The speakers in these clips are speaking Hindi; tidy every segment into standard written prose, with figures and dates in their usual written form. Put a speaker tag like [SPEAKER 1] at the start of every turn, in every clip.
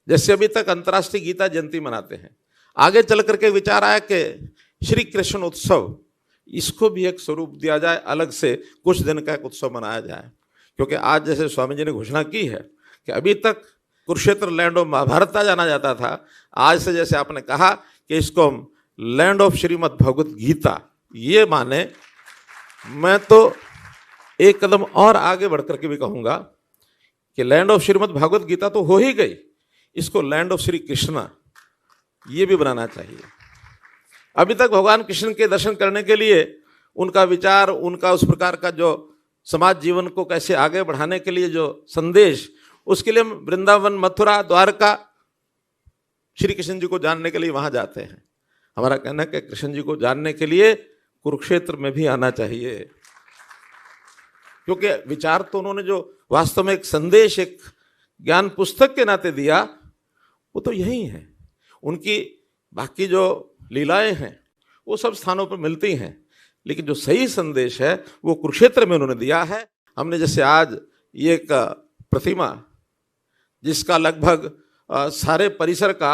[SPEAKER 1] जैसे अभी तक अंतर्राष्ट्रीय गीता जयंती मनाते हैं, आगे चल करके विचार आया कि श्री कृष्ण उत्सव, इसको भी एक स्वरूप दिया जाए, अलग से कुछ दिन का एक उत्सव मनाया जाए। क्योंकि आज जैसे स्वामी जी ने घोषणा की है कि अभी तक कुरुक्षेत्र लैंड ऑफ महाभारत जाना जाता था, आज से जैसे आपने कहा कि इसको हम लैंड ऑफ श्रीमद् भगवत गीता ये माने, मैं तो एक कदम और आगे बढ़ करके भी कहूँगा कि लैंड ऑफ श्रीमद् भागवत गीता तो हो ही गई, इसको लैंड ऑफ श्री कृष्णा ये भी बनाना चाहिए। अभी तक भगवान कृष्ण के दर्शन करने के लिए उनका विचार, उनका उस प्रकार का जो समाज जीवन को कैसे आगे बढ़ाने के लिए जो संदेश, उसके लिए हम वृंदावन, मथुरा, द्वारका श्री कृष्ण जी को जानने के लिए वहाँ जाते हैं। हमारा कहना है कि कृष्ण जी को जानने के लिए कुरुक्षेत्र में भी आना चाहिए, क्योंकि विचार तो उन्होंने जो वास्तव में एक संदेश, एक ज्ञान पुस्तक के नाते दिया, वो तो यही है। उनकी बाकी जो लीलाएं हैं वो सब स्थानों पर मिलती हैं, लेकिन जो सही संदेश है वो कुरुक्षेत्र में उन्होंने दिया है। हमने जैसे आज ये एक प्रतिमा जिसका लगभग सारे परिसर का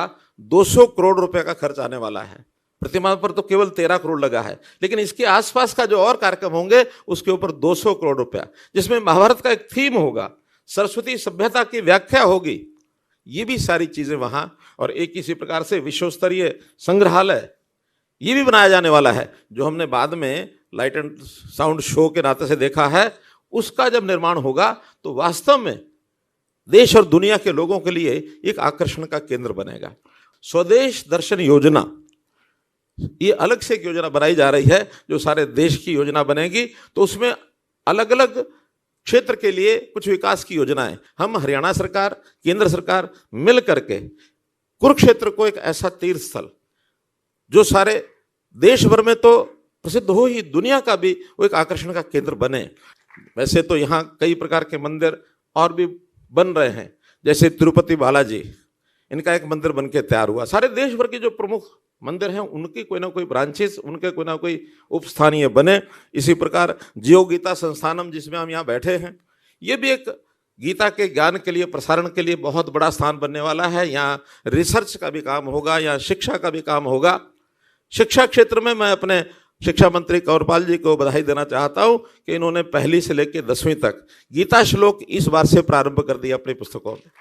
[SPEAKER 1] 200 करोड़ रुपए का खर्च आने वाला है, प्रतिमा पर तो केवल 13 करोड़ लगा है, लेकिन इसके आसपास का जो और कार्यक्रम होंगे उसके ऊपर 200 करोड़ रुपया, जिसमें महाभारत का एक थीम होगा, सरस्वती सभ्यता की व्याख्या होगी, ये भी सारी चीजें वहां, और एक इसी प्रकार से विश्व स्तरीय संग्रहालय ये भी बनाया जाने वाला है, जो हमने बाद में लाइट एंड साउंड शो के नाते से देखा है। उसका जब निर्माण होगा तो वास्तव में देश और दुनिया के लोगों के लिए एक आकर्षण का केंद्र बनेगा। स्वदेश दर्शन योजना, ये अलग से एक योजना बनाई जा रही है जो सारे देश की योजना बनेगी, तो उसमें अलग अलग क्षेत्र के लिए कुछ विकास की योजनाएं, हम हरियाणा सरकार, केंद्र सरकार मिल करके कुरुक्षेत्र को एक ऐसा तीर्थ स्थल जो सारे देश भर में तो प्रसिद्ध हो ही, दुनिया का भी वो एक आकर्षण का केंद्र बने। वैसे तो यहाँ कई प्रकार के मंदिर और भी बन रहे हैं, जैसे तिरुपति बालाजी, इनका एक मंदिर बन के तैयार हुआ। सारे देश भर के जो प्रमुख मंदिर हैं उनकी कोई ना कोई ब्रांचेस, उनके कोई ना कोई उपस्थानीय बने। इसी प्रकार जियो गीता संस्थानम, जिसमें हम यहाँ बैठे हैं, ये भी एक गीता के ज्ञान के लिए, प्रसारण के लिए बहुत बड़ा स्थान बनने वाला है। यहाँ रिसर्च का भी काम होगा, यहाँ शिक्षा का भी काम होगा। शिक्षा क्षेत्र में मैं अपने शिक्षा मंत्री कंवरपाल जी को बधाई देना चाहता हूँ कि इन्होंने 1ली से लेकर 10वीं तक गीता श्लोक इस बार से प्रारंभ कर दिया अपनी पुस्तकों में।